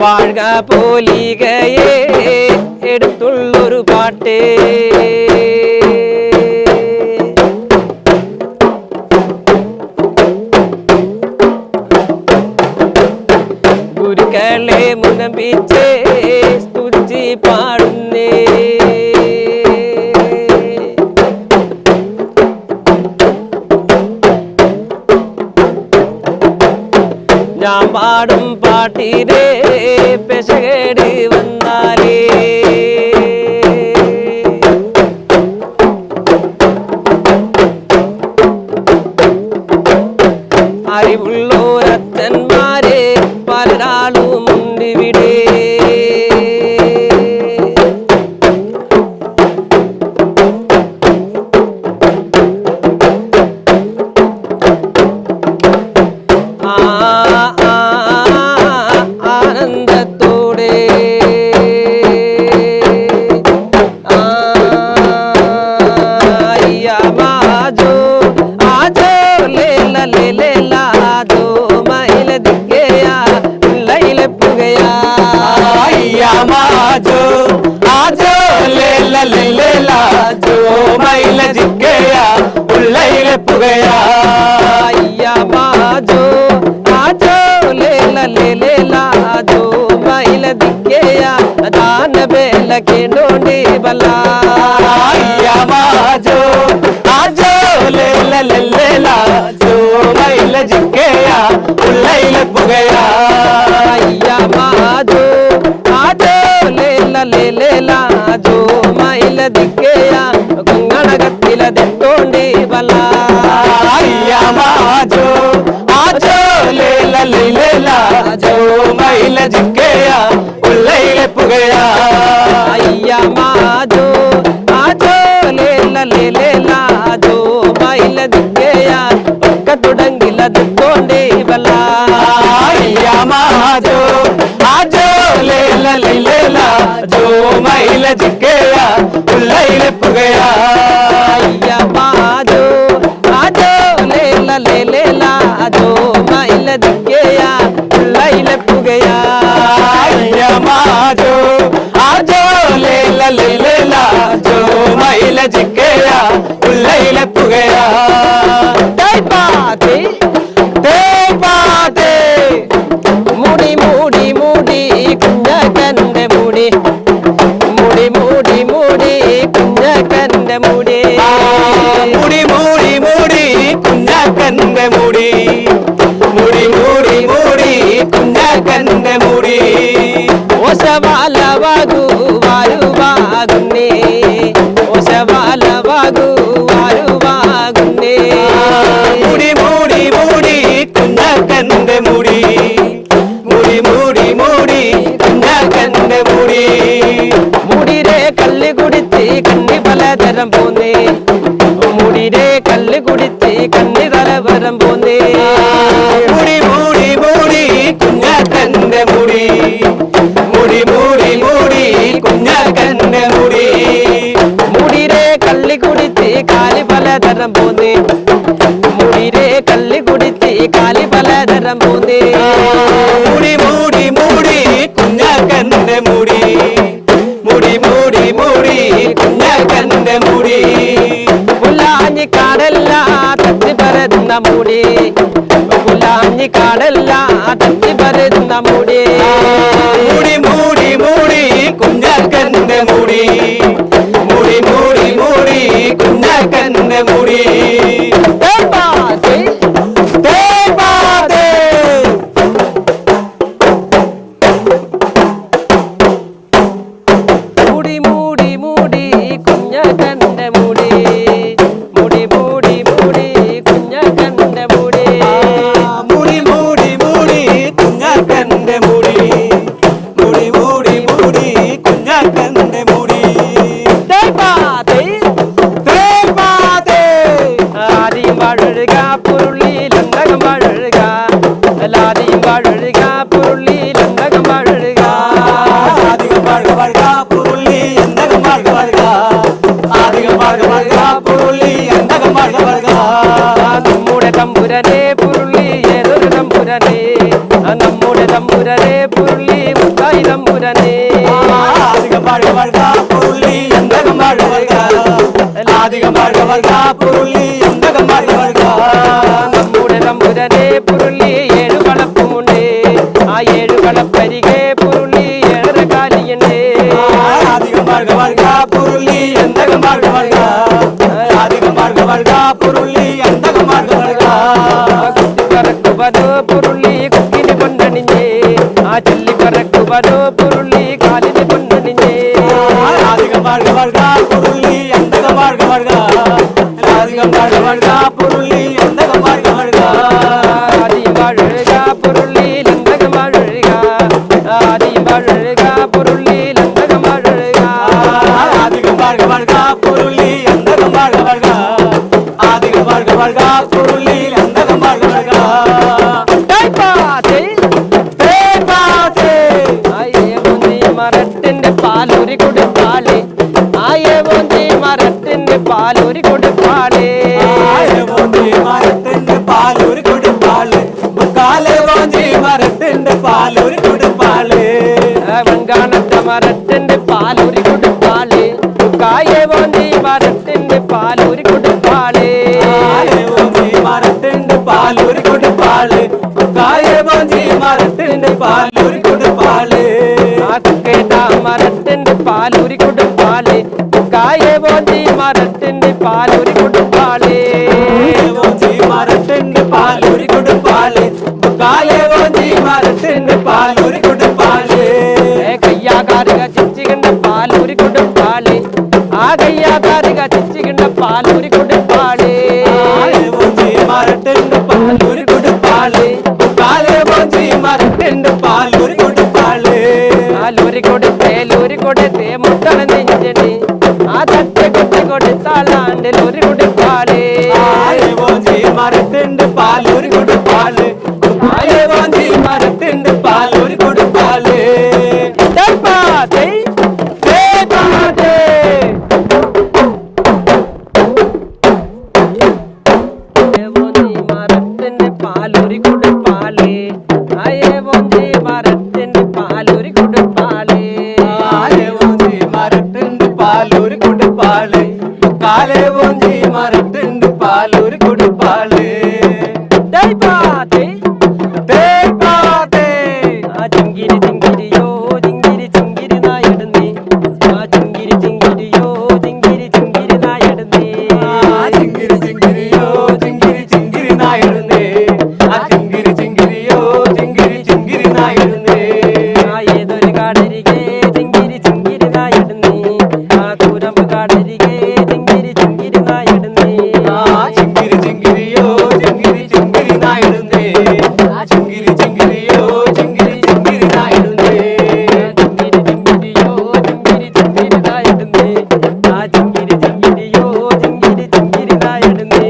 വാഴ്ക പോലികയെ എടുത്തുള്ളൊരു പാട്ടേ ഗുരുക്കളെ മുനമ്പിച്ച് സ്തുതി പാടുന്നേ ഞാൻ പാടും പാട്ടിനെ പെശകേട് വന്നാലേ അറിവുള്ളോരത്തന്മാരെ പലരാളുമുണ്ടിവിടെ ആനന്ദത്തോടെ മാജോ ആജോ ലേല ലേല ആജോ മൈല ദിക്കയാ ലൈല പുകയാ മാജോ ആജോ ലേല ലേല ആജോ മൈല ദിക്കയാ ലൈല പുകയാ മാജോ ആജോ ലേല ലേല ആജോ മൈല ദിക്കയാ ದಾನ ಬೇಲಕ್ಕೆ ನೋಡಿ ಬಲ ಮಾಜೋ ಆಜೋ ಲೇಲ ಲೇಲ ಆಜೋ ಮೈಲ ಜಿಕ್ಕೆಯ ಉಳ್ಳೈಲ ಪುಗೆಯ ಮಾಜೋ ಆಜೋ ಲೇಲ ಲೇಲ ಆಜೋ ಮೈಲ ದಿಕ್ಕೆಯ ಗಂಗಣಗತ್ತಿಲದೆತ್ತೋಂಡಿ ಬಲ ಮಾಜೋ ಆಜೋ ಲೇಲ ಲೇಲ ಆಜೋ ಮೈಲ ಜಿಕ್ಕೆಯ ಉಳ್ಳೈಲ ಪುಗೆಯ ಮಾಜೋ ಆಜೋ ಲೇಲ ಲೇಲ ಆಜೋ ಮೈಲ ದಿಕ್ಕೆಯ ಒಕ್ಕ ತುಡಂಗಿಲದೆತ್ತೋಂಡಿ ಬಲ ಮಾಜೋ ಆಜೋ ಲೇಲ ಲೇಲ ಆಜೋ ಮೈಲ ಜಿಕ್ಕೆಯ ಉಳ್ಳೈಲ ಪುಗೆಯ ಮಾಜೋ ಆಜೋ ಲೇಲ ಲೇಲ ಆಜೋ ಮೈಲ ದಿಕ್ಕೆಯ ಉಳ್ಳೈಲ ಪುಗೆಯ ಮಾಜೋ ಆಜೋ ಲೇಲ ಲೇಲ ಆಜೋ ಮೈಲ ಜಿಕ್ಕೆಯ ಉಳ್ಳೈಲ ಪುಗೆಯ ಪಾತೆ ಪಾತೆ ಮುಡಿ ಮೂಡಿ ಮೂಡಿ ಕುಂಜ ಕಂದೆ ಮುಡಿ ಮುಡಿ ಮೂಡಿ ಮೂಡಿ ಕುಂಜ ಕಂದೆ ಮುಡಿ ಮುಡಿ ಮೂಡಿ ಮೂಡಿ ಕುಂಜ ಕಂದೆ ಮುಡಿ ಮುಡಿ ಮೂಡಿ ಮೂಡಿ ಕುಂಜ ಕಂದೆ ಮುಡಿ ಹೊಸವಾಲವಾಗು ವಾರುವಾಗುನ್ನೆ ಹೊಸವಾಲವಾಗು ವಾರುವಾಗುನ್ನೆ ಮುಡಿ ಮೂಡಿ ಮೂಡಿ ಕುಂಜ ಕಂದೆ ಮುಡಿ ಮುಡಿ ಮೂಡಿ ಮೂಡಿ ಕುಂಜ ಕಂದೆ ಮುಡಿ ಮುಡಿರೆ ಕಲ್ಲು ಕುಡಿತಿ ಕಣ್ಣಿ ಬಲದರಂ ಪೋಂದೆ ಮುಡಿರೆ ಕಲ್ಲು ಕುಡಿತಿ ಕಣ್ಣಿ ಬಲವರಂ ಪೋಂದೆ ಮುಡಿ ಮೂಡಿ ಮೂಡಿ ಕುಂಜ ಕಂದೆ ಮುಡಿ ಮುಡಿ ಮೂಡಿ ಮೂಡಿ ಕುಂಜ ಕಂದೆ ಮುಡಿ ಮುಡಿರೆ ಕಲ್ಲು ಕುಡಿತಿ ಕಾಲಿ ಬಲದರಂ ಪೋಂದೆ ಮುಡಿರೆ ಕಲ್ಲು ಕುಡಿತಿ ಕಾಲಿ ಬಲದರಂ ಪೋಂದೆ ಮುಡಿ ಮೂಡಿ ಮೂಡಿ ಕುಂಜ ಕಂದೆ ಮುಡಿ ಮುಡಿ ಮೂಡಿ ಮೂಡಿ ಕುಂಜ ಕಂದೆ ಮುಡಿ ಮುಲಾಂಜಿ ಕಾಡೆಲ್ಲ ತತ್ತಿ ಬರೆದ ಮುಡಿ ಮುಲಾಂಜಿ ಕಾಡೆಲ್ಲ ತತ್ತಿ ಬರೆದ ಮುಡಿ ಮುಡಿ ಮೂಡಿ ಮೂಡಿ ಕುಂಜ ಕಂದೆ ಮುಡಿ ಮುಡಿ ಮೂಡಿ ಮೂಡಿ ಕುಂಜ ಕಂದೆ ಮುಡಿ ಪಾತೆ ಪಾತೆ ಮುಡಿ ಮೂಡಿ ಮೂಡಿ ಕುಂಜ ಕಂದೆ ಮುಡಿ ಮುಡಿ ಮೂಡಿ ಮೂಡಿ ಕುಂಜ ಕಂದೆ ಮುಡಿ ಮುಡಿ ಮೂಡಿ ಮೂಡಿ ಕುಂಜ ಕಂದೆ ಮುಡಿ ಮುಡಿ ಮೂಡಿ ಮೂಡಿ ಕುಂಜ ಕಂದೆ ಮುಡಿ ಪಾತೆ ಪಾತೆ வாழ்க வாழ்க നമ്മുടെ തമ്പുരനെ പുരുളി ഏതൊരു തമ്പുരനെ നമ്മുടെ തമ്പുരനെ പുരുളി മുത്തായി തമ്പുരനെ ஆதிகம் வாழ்க வாழ்க பொருளி எந்தகம் வாழ்க வாழ்க ஆதிகம் வாழ்க வாழ்க பொருளி எந்தகம் வாழ்க வாழ்க നമ്മുടെ തമ്പുരനെ പുരുളി ഏഴു കളപ്പുമുണ്ട് ആ ഏഴു കളപ്പരികെ പുരുളി ഏഴര കാലിയുണ്ട് ஆதிகம் வாழ்க வாழ்க பொருளி எந்தகம் வாழ்க வாழ்க ஆதிகம் வாழ்க வாழ்க பொருளி எந்தகம் வாழ்க வாழ்க പറക്കുവതോ പുരുളി കുക്കിന് കൊണ്ടണിഞ്ഞേ ആ ചൊല്ലി പറക്കുവതോ പുരുളി കാലിന് കൊണ്ടണിഞ്ഞേ ஆதிகம் வாழ்க வாழ்க பொருளி எந்தகம் வாழ்க வாழ்க ஆதிகம் வாழ்க வாழ்க பொருளி எந்தகம் வாழ்க வாழ்க ആദിയും വാഴുക പുരുളിൽ എന്തകം വാഴുക ആദിയും വാഴുക പുരുളിൽ എന്തകം വാഴുക ஆதிகம் வாழ்க வாழ்க பொருளி எந்தகம் வாழ்க வாழ்க ஆதிகம் வாழ்க வாழ்க பொருளி எந்தகம் வாழ்க வாழ்க മരത്തിന്റെ പാലൂരി കൊടുപ്പാളേ ആയവോന്തി മരത്തിന്റെ പാലൂരി കൊടുപ്പാളേ മരത്തിന്റെ പാലൂരി കൊടുപ്പാള് കാലേ വോഞ്ചി മരത്തിന്റെ പാലൂരി കൊടുപ്പാള് വെങ്കാണത്തെ മരത്തിന്റെ പാലൂരി കൊടുപ്പാളേ കായവോന്തി മരത്തിന്റെ പാലൂരി കൊടുപ്പാളേ മരത്തിന്റെ പാലൂരി കൊടുപ്പാള് കായേ വോഞ്ചി മരത്തിന്റെ പാലൂരി കൊടുപ്പാള് കേട്ടാ മരത്തിന്റെ പാലൂരി കൊടുപ്പാളേ കായവോന്തി മരത്തിന്റെ പാലൂരി കൊടുപ്പാളേ മരത്തിന്റെ പാലൂരി കൊടുപ്പാള് കായേ വോഞ്ചി മരത്തിന്റെ പാലൂരി കൊടുപ്പാള് കയ്യാകാരിക ചിച്ചികണ്ട പാലൂരി കൊടുപ്പാളേ ആ കയ്യാകാരിക ചിച്ചികണ്ട പാലൂരി കൊടുപ്പാളേ മരത്തിന്റെ പാലൂരി കൊടുപ്പാള് കാലേ വോഞ്ചി മരത്തിന്റെ പാലൂരി കൊടുപ്പാള് ലൂരി കൊടുത്തേ മുട്ടള നെഞ്ചണി ആ തട്ട കൊട്ടി കൊടുത്താളാണ്ട് ലൂരി കൊടുപ്പാളേ മരത്തിന്റെ പാലൂരി കൊടുപ്പാള് കാലേ വോഞ്ചി മരത്തിന്റെ പാലൂരി കൊടുപ്പാള് മരത്തിന്റെ പാലൂരി കൊടുപ്പാളേ അയവോന്തി മരത്തിന്റെ പാലൂരി കൊടുപ്പാളേ മരത്തിന്റെ പാലൂരി കൊടുപ്പാള് കാലേ വോഞ്ചി മരത്തിന്റെ പാലൂരി കൊടുപ്പാള് ചിങ്കിരി ചിങ്കിരിയോ ചിങ്കിരി ചിങ്കിരി നായിടുന്നേ ആ ചിങ്കിരി ചിങ്കിരിയോ ചിങ്കിരി ചിങ്കിരി നായിടുന്നേ ചിങ്കിരി ചിങ്കിരിയോ ചിങ്കിരി ചിങ്കിരി നായിടുന്നേ ആ ചിങ്കിരി ചിങ്കിരിയോ ചിങ്കിരി ചിങ്കിരി നായിടുന്നേ ആ ഏതൊരു കാടരികെ ചിങ്കിരി ചിങ്കിരി നായിടുന്നേ ആ കൂരമ്പ് കാടരികെ ചിങ്കിരി ചിങ്കിരി നായിടുന്നേ ചിങ്കിരി ചിങ്കിരിയോ ചിങ്കിരി ചിങ്കിരി നായിടുന്നേ ആ ചിങ്കിരി ചിങ്കിരിയോ ചിങ്കിരി ചിങ്കിരി നായിടുന്നേ ചിങ്കിരി ചിങ്കിരിയോ ചിങ്കിരി ചിങ്കിരി നായിടുന്നേ ആ ചിങ്കിരി ചിങ്കിരിയോ ചിങ്കിരി ചിങ്കിരി നായിടുന്നേ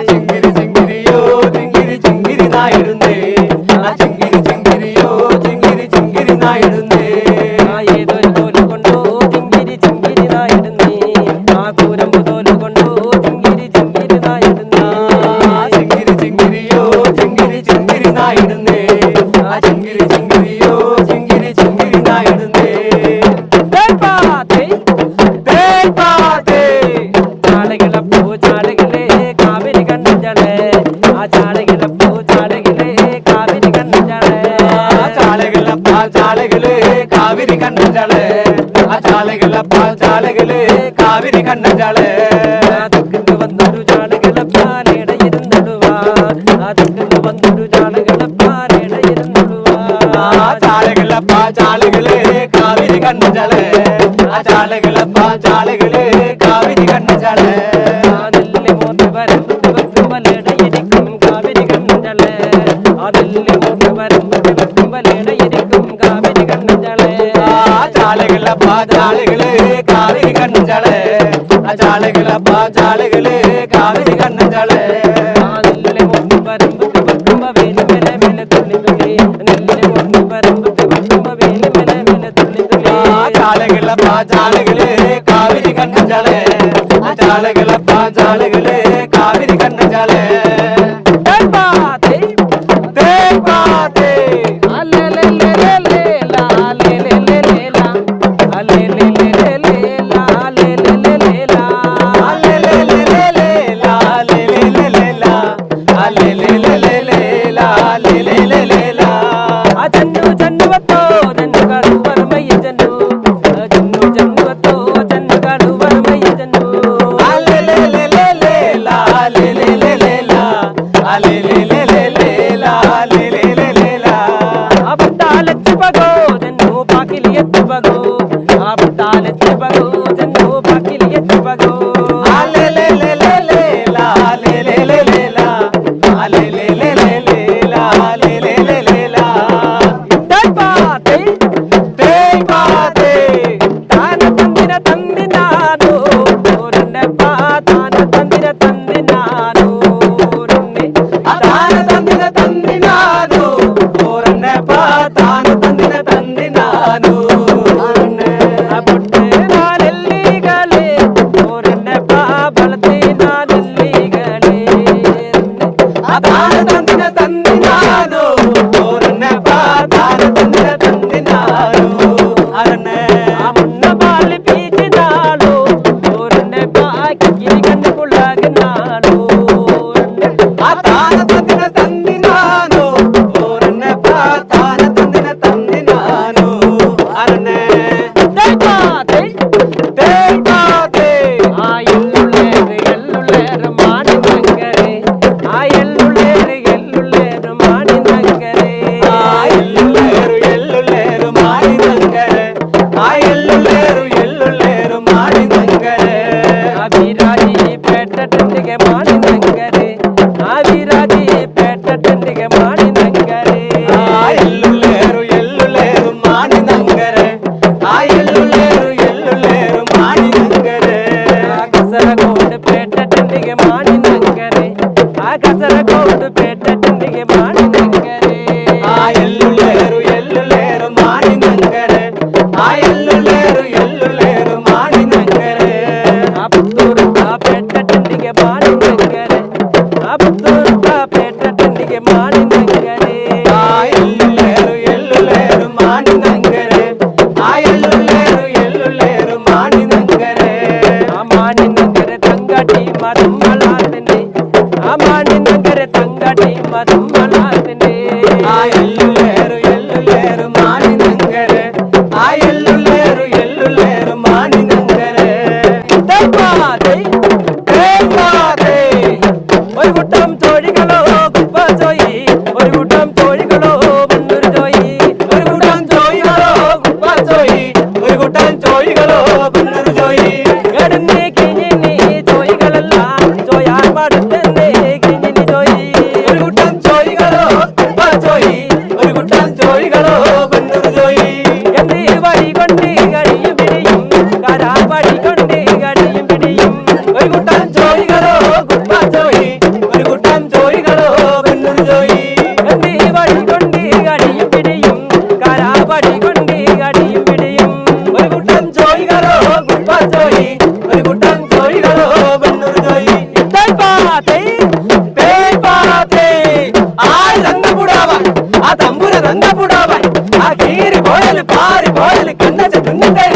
ചിങ്കിരി ചിങ്കിരിയോ ചിങ്കിരി ചിങ്കിരി നായിടുന്നേ ആ ചിങ്കിരി ചിങ്കിരിയോ ചിങ്കിരി ചിങ്കിരി നായിടുന്നേ ആ ഏതൊരു തോല് കൊണ്ടോ ചിങ്കിരി ചിങ്കിരി നായിടുന്നേ ആ കൂരമ്പ് തോല് കൊണ്ടോ ചിങ്കിരി ചിങ്കിരി നായിടുന്നേ ചിങ്കിരി ചിങ്കിരിയോ ചിങ്കിരി ചിങ്കിരി നായിടുന്നേ ആ ചിങ്കിരി ചിങ്കിരിയോ ചിങ്കിരി ചിങ്കിരി നായിടുന്നേ ചാളകിളപ്പൂ ചാളകിലേ കാവിരി കണ്ണഞ്ചളേ ആ ചാളകിളപ്പൂ ചാളകിലേ കാവിരി കണ്ണഞ്ചളേ ചാളകളപ്പ ചാളകള് കാവിരി കണ്ണഞ്ചാള് ആ ചാളകളപ്പ ചാളകള് കാവിരി കണ്ണഞ്ചാള് അതുക്കുന്നു വന്നൊരു ചാളകിളപ്പാലിടയിരുന്നിടുവാ അതുക്കുന്നു വന്നൊരു ചാളകിളപ്പാലിടയിരുന്നിടുവാ ചാളകളപ്പ ചാളകള് കാവിരി കണ്ണഞ്ചാള് ആ ചാളകളപ്പ ചാളകള് കാവിരി കണ്ണഞ്ചാള് അതില്ലേ മോത്തി വരമ്പത്ത് വെക്കുമ്പലിടയിരിക്കും കാവിരി കണ്ണഞ്ചളേ അതില്ലേ മോത്തി വരമ്പത്ത് വെക്കുമ്പലിടയിരിക്കും കാവിരി കണ്ണഞ്ചളേ ചാളകളപ്പ ചാളകള് കാവിരി കണ്ണഞ്ചാള് ആ ചാളകളപ്പ ചാളകള് കാവിരി കണ്ണഞ്ചാള് അതില്ലേ മോത്തി വരമ്പത്ത് വെക്കുമ്പ വേല മേലെ മേലെ തുള്ളി തുള്ളി നെല്ലിലെ മോത്തി വരമ്പത്ത് വെക്കുമ്പ വേല മേലെ മേലെ തുള്ളി തുള്ളി ചാളകളപ്പ ചാളകള് കാവിരി കണ്ണഞ്ചാള് ആ ചാളകളപ്പ ചാളകള് താരനെ തേയ്പാതേ തേയ്പാതേ ആ എള്ളുള്ളേറ് മാണി നങ്കരെ ആ എള്ളുള്ളേറ് മാണി നങ്കരെ ആ എള്ളുള്ളേರು മാണി നങ്കരെ ആ എള്ളുള്ളേರು മാണി നങ്കരെ ಅವಿರಾಜಿ ಪೆಟ್ಟಟಂಡಿಗೆ ಮಾಣಿ ನಂಗರೆ ಅವಿರಾಜಿ ಪೆಟ್ಟಟಂಡಿಗೆ ಮಾಣಿ ನಂಗರೆ ಆ ಎಳ್ಳುಳ್ಳೇರು ಮಾಣಿ ನಂಗರೆ ಆ ಎಳ್ಳುಳ್ಳೇರು ಮಾಣಿ ನಂಗರೆ ಆ ಕಸರಗೋಡು ಪೆಟ್ಟಟಂಡಿಗೆ ಮಾಣಿ ನಂಗರೆ ಆ ಕಸರಗೋಡು ಪೆಟ್ಟಟಂಡಿಗೆ ಮಾಣಿ ನಂಗರೆ ಆ ಎಳ್ಳುಳ್ಳೇರು ಮಾಣಿ ನಂಗರೆ ಆ ಎಳ್ಳುಳ್ಳೇರು ಮಾಣಿ ನಂಗರೆ ಆ ಪುತ್ತೂರು ಪೆಟ್ಟಟಂಡಿಗೆ ಮಾಣಿ ನಂಗರೆ ಆ ಪುತ್ತೂರು ಪೆಟ್ಟಟಂಡಿಗೆ ಮಾಣಿ ನಂಗರೆ ಆ ಎಳ್ಳುಳ್ಳೇರು ಮಾಣಿ ನಂಗರೆ ಆ ಎಳ್ಳುಳ್ಳೇರು ಮಾಣಿ ನಂಗರೆ ಆ ಮಾಣಿ ನಂಗರೆ ತಂಗಟಿ ಮದುಮ್ಮಲಾತನೆ ಆ ಮಾಣಿ ನಂಗರೆ ತಂಗಟಿ ಮದುಮ್ಮಲಾತನೆ ಆ ಎಳ್ಳುಳ್ಳೇರು ಮಾಣಿ ನಂಗರೆ ಆ ಎಳ್ಳುಳ್ಳೇರು ಮಾಣಿ ನಂಗರೆ തേയ്പാതേ തേയ്പാതേ ഒരു കൂട്ടം തോഴികളോ കുപ്പ ചോയി ഒരു കൂട്ടം തോഴികളോ മുന്നൂറ് ചോയി ഒരു കൂട്ടം ചോയികളോ കുപ്പ ചോയി ഒരു കൂട്ടം ചോയികളോ കുന്നൂറ് ചോയി കടന്നേ കിഞ്ഞിനി ചോയികളെല്ലാം ചോയാൻ പാടത്തന്നെ കിഞ്ഞിനി ചോയി ഒരു കൂട്ടം ചോയികളോ കുപ്പ ചോയി ഒരു കൂട്ടം ചോയികളോ കുന്നൂറ് ചോയി എന്ത് വടി കൊണ്ട് കടിയും പിടിയും കരാപടി കൊണ്ട് കടിയും പിടിയും ഒരു കൂട്ടം ചോയികളോ കുപ്പ ചോയി ഒരു കൂട്ടം ചോയികളോ കുന്നൂറ് ചോയി എന്ത് വടി കൊണ്ട് കടിയും പിടിയും കരാപടി കൊണ്ട് കടിയും പിടിയും ഒരു കൂട്ടം ചോയികളോ കുപ്പ ചോയി ഒരു കൂട്ടം ചോയികളോ കുന്നൂറ് ചോയി തേയ്പാതേ തേയ്പാതേ ആ രംഗപുടാവൻ ആ തമ്പുര രംഗപുടാവൻ ആ കീറി പോയൽ പാറി പോയൽ കണ്ണച്ച തുന്നേ